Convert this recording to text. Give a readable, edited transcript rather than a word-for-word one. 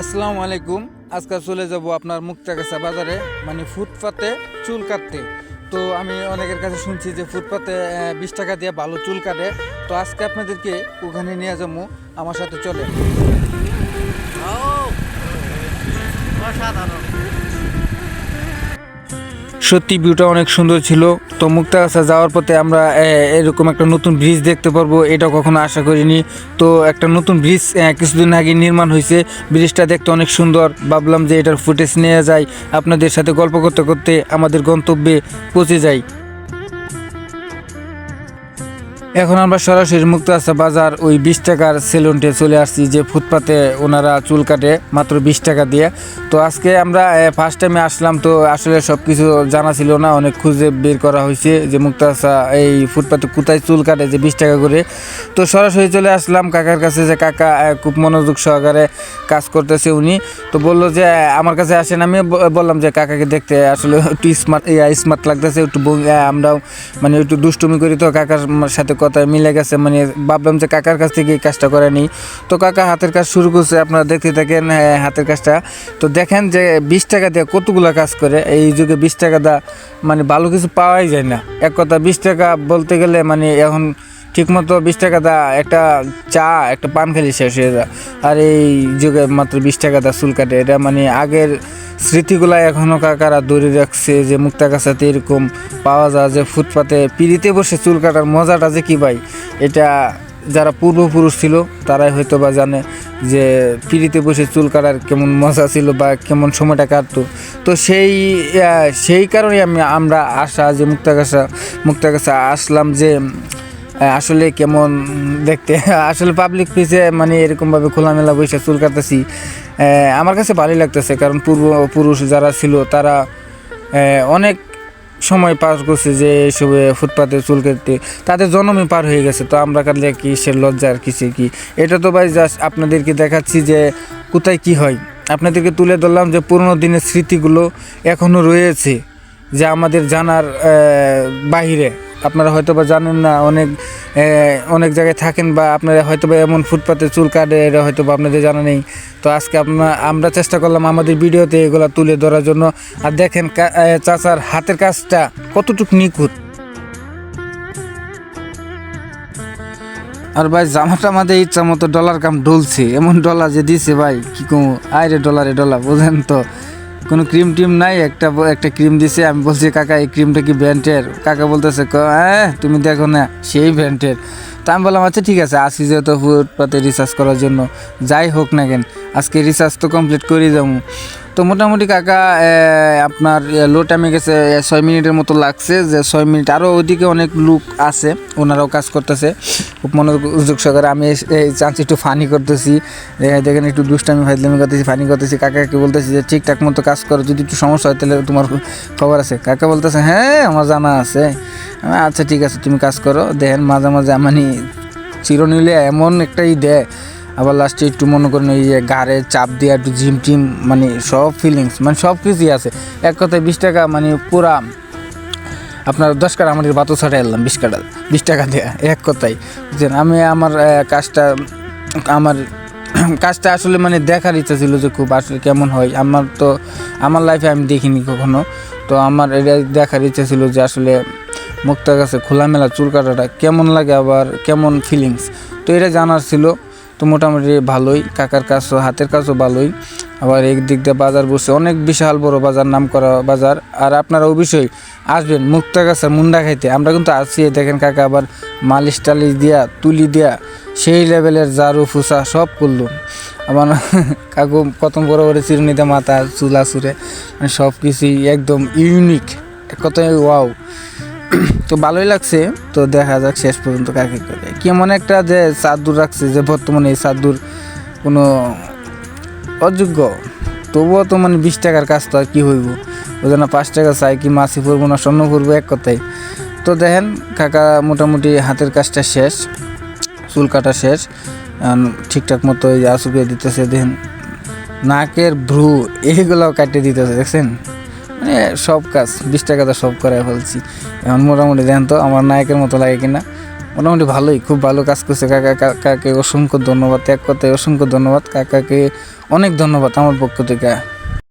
আসসালামু আলাইকুম। আজকে চলে যাব আপনার মুক্তাগাছা বাজারে, মানে ফুটপাতে চুল কাটতে। তো আমি অনেকের কাছে শুনছি যে ফুটপাতে 20 টাকা দিয়ে ভালো চুল কাটে। তো আজকে আপনাদেরকে ওখানে নিয়ে যাবো, আমার সাথে চলে। সত্যি ভিউটা অনেক সুন্দর ছিল। তো মুক্তাগাছা যাওয়ার পথে আমরা এরকম একটা নতুন ব্রিজ দেখতে পারবো, এটা কখনো আশা করিনি। তো একটা নতুন ব্রিজ কিছুদিন আগে নির্মাণ হয়েছে, ব্রিজটা দেখতে অনেক সুন্দর। ভাবলাম যে এটার ফুটেজ নিয়ে যাই, আপনাদের সাথে গল্প করতে করতে আমাদের গন্তব্যে পৌঁছে যাই। এখন আমরা সরাসরি মুক্তাগাছা বাজার ওই 20 টাকার সেলুনটে চলে আসছি, যে ফুটপাতে ওনারা চুল কাটে মাত্র 20 টাকা দিয়ে। তো আজকে আমরা ফার্স্ট টাইমে আসলাম, তো আসলে সব কিছু জানা ছিল না, অনেক খুঁজে বের করা হয়েছে যে মুক্তাগাছা এই ফুটপাতে কোথায় চুল কাটে যে 20 টাকা করে। তো সরাসরি চলে আসলাম কাকার কাছে, যে কাকা খুব মনোযোগ সহকারে কাজ করতেছে উনি। তো বললো যে আমার কাছে আসেন। আমি বললাম যে কাকাকে দেখতে আসলে একটু স্মার্ট লাগতেছে, একটু আমরাও মানে একটু দুষ্টুমি করি, তো কাকার সাথে কথা মিলে গেছে, মানে ভাবলাম যে কাকার কাছ থেকে এই কাজটা করে নিই। তো কাকা হাতের কাজ শুরু করছে, আপনারা দেখতে থাকেন হাতের কাজটা। তো দেখেন যে 20 টাকা দিয়ে কতগুলো কাজ করে। এই যুগে 20 টাকা দা মানে ভালো কিছু পাওয়াই যায় না। এক কথা 20 টাকা বলতে গেলে মানে এখন ঠিকমতো 20 টাকা দা একটা চা একটা পান খালি শেষ হয়ে যায়। আর এই যুগে মাত্র 20 টাকা দা চুল কাটে, এটা মানে আগের স্মৃতিগুলা এখনও কাকারা ধরে রাখছে, যে মুক্তাগাছাতে এরকম পাওয়া যায়, যে ফুটপাতে পিড়িতে বসে চুল কাটার মজাটা যে কী ভাই, এটা যারা পূর্বপুরুষ ছিল তারাই হয়তো বা জানে যে পিড়িতে বসে চুল কাটার কেমন মজা ছিল বা কেমন সময়টা কাটতো। তো সেই কারণে আমরা আসা, যে মুক্তাগাছা আসলাম, যে আসলে কেমন দেখতে আসলে পাবলিক প্লেসে মানে এরকমভাবে খোলামেলা বসে চুল কাটতেছি, আমার কাছে ভালোই লাগতেছে। কারণ পূর্বপুরুষ যারা ছিল তারা অনেক সময় পার করছে যে এসবে ফুটপাতে চুল কাটতে, তাদের জন্মই পার হয়ে গেছে। তো আমরা কাটলে কি সে লজ্জা আর কিছু কি, এটা তো ভাই জাস্ট আপনাদেরকে দেখাচ্ছি যে কোথায় কি হয়। আপনাদেরকে তুলে ধরলাম যে পুরোনো দিনের স্মৃতিগুলো এখনও রয়েছে, যে আমাদের জানার বাহিরে। আপনারা হয়তো বা জানেন না, অনেক জায়গায় থাকেন, বা আপনারা হয়তো বা এমন ফুটপাতে চুল কাটে, এটা হয়তো বা আপনাদের জানা নেই। তো আজকে আমরা চেষ্টা করলাম আমাদের ভিডিওতে এগুলো তুলে ধরার জন্য। আর দেখেন চাচার হাতের কাজটা কতটুকু নিখুঁত। আর ভাই জামাটা আমাদের ইচ্ছা মতো ডলার কাম ডলছে, এমন ডলার যে দিছে ভাই কি কম। আরে ডলারে ডলার, বোঝেন তো, কোনো ক্রিম টিম নাই, একটা ক্রিম দিছে। আমি বলছি কাকা এই ক্রিমটা কি ব্র্যান্ডের? কাকা বলতেছে হ্যাঁ তুমি দেখো না সেই ব্র্যান্ডের। তো আমি বললাম আচ্ছা ঠিক আছে, আসি যেহেতু ফুটপাতে রিসার্চ করার জন্য, যাই হোক না কেন আজকে রিসার্চ তো কমপ্লিট করে যাবো। তো মোটামুটি কাকা আপনার লো টাইমে গেছে 6 মিনিটের মতো লাগছে, যে 6 মিনিট। আরও ওইদিকে অনেক লোক আছে, ওনারাও কাজ করতেছে খুব মনোযোগ সহকারে। আমি এই চান্স একটু ফানি করতেছি, দেখেন একটু দুষ্টামি ফাইজলামি করতেছি, ফানি করতেছি। কাকাকে বলতেছি যে ঠিকঠাক মতো কাজ করো, যদি একটু সমস্যা হয় তাহলে তোমার খবর আছে। কাকা বলতেছে হ্যাঁ আমার জানা আছে। আচ্ছা ঠিক আছে তুমি কাজ করো। দেখেন মাঝে মাঝে মানে চিরনিলে এমন একটাই দেয়, আবার লাস্টে একটু মনে করেন ওই যে গাড়ে চাপ দিয়ে একটু জিম টিম, মানে সব ফিলিংস মানে সব কিছুই আছে। এক কথায় 20 টাকা মানে পুরা আপনার 10 কাটা আমাদের বাতো ছাড়াই এলাম 20 টাকা দেয়া, এক কথায় বুঝছেন। আমি আমার কাজটা আসলে মানে দেখার ইচ্ছা ছিল যে খুব আসলে কেমন হয়। আমার লাইফে আমি দেখিনি কখনো, তো আমার এটা দেখার ইচ্ছা ছিল যে আসলে মুক্তাগাছা খোলামেলা চুল কাটাটা কেমন লাগে, আবার কেমন ফিলিংস, তো এটা জানার ছিল। তো মোটামুটি ভালোই, কাকার কাজও হাতের কাজও ভালোই। আবার এই দিক দিয়ে বাজার বসে অনেক বিশাল বড় বাজার, নাম করা বাজার। আর আপনারা অবশ্যই আসবেন মুক্তাগাছার মুন্ডা খাইতে। আমরা কিন্তু আসছি, দেখেন কাকা আবার মালিশ টালিশ দিয়া তুলি দিয়া সেই লেভেলের ঝাড়ু ফুসা সব করলো। আমার কাকু কত বড় বড় চিরুনিতে মাথা চুলা চুরে, মানে সব কিছুই একদম ইউনিক, কথাই ওয়াও। তো ভালোই লাগছে। তো দেখা যাক শেষ পর্যন্ত কাকে করে কেমন একটা যে চাদুর রাখছে, যে বর্তমানে এই চাদুর কোনো অযোগ্য, তবুও তো মানে 20 টাকার কাজ তো আর কী হইব, ওই জন্য 5 টাকা চাই কি মাছি পরবো না স্বর্ণ পরবো, এক কথাই। তো দেখেন কাকা মোটামুটি হাতের কাজটা শেষ, চুল কাটা শেষ, ঠিকঠাক মতো ওই আসুকিয়ে দিতেছে। দেখেন নাকের ভ্রু এইগুলোও কাটিয়ে দিতেছে, দেখছেন, মানে সব কাজ 20 টাকাতে সব করাই ফেলছি। এখন মোটামুটি দেখেন তো আমার নায়কের মতো লাগে কিনা। মোটামুটি ভালোই, খুব ভালো কাজ করছে কাকা। কাকাকে অসংখ্য ধন্যবাদ, এক কথায় অসংখ্য ধন্যবাদ কাকাকে, অনেক ধন্যবাদ আমার পক্ষ থেকে।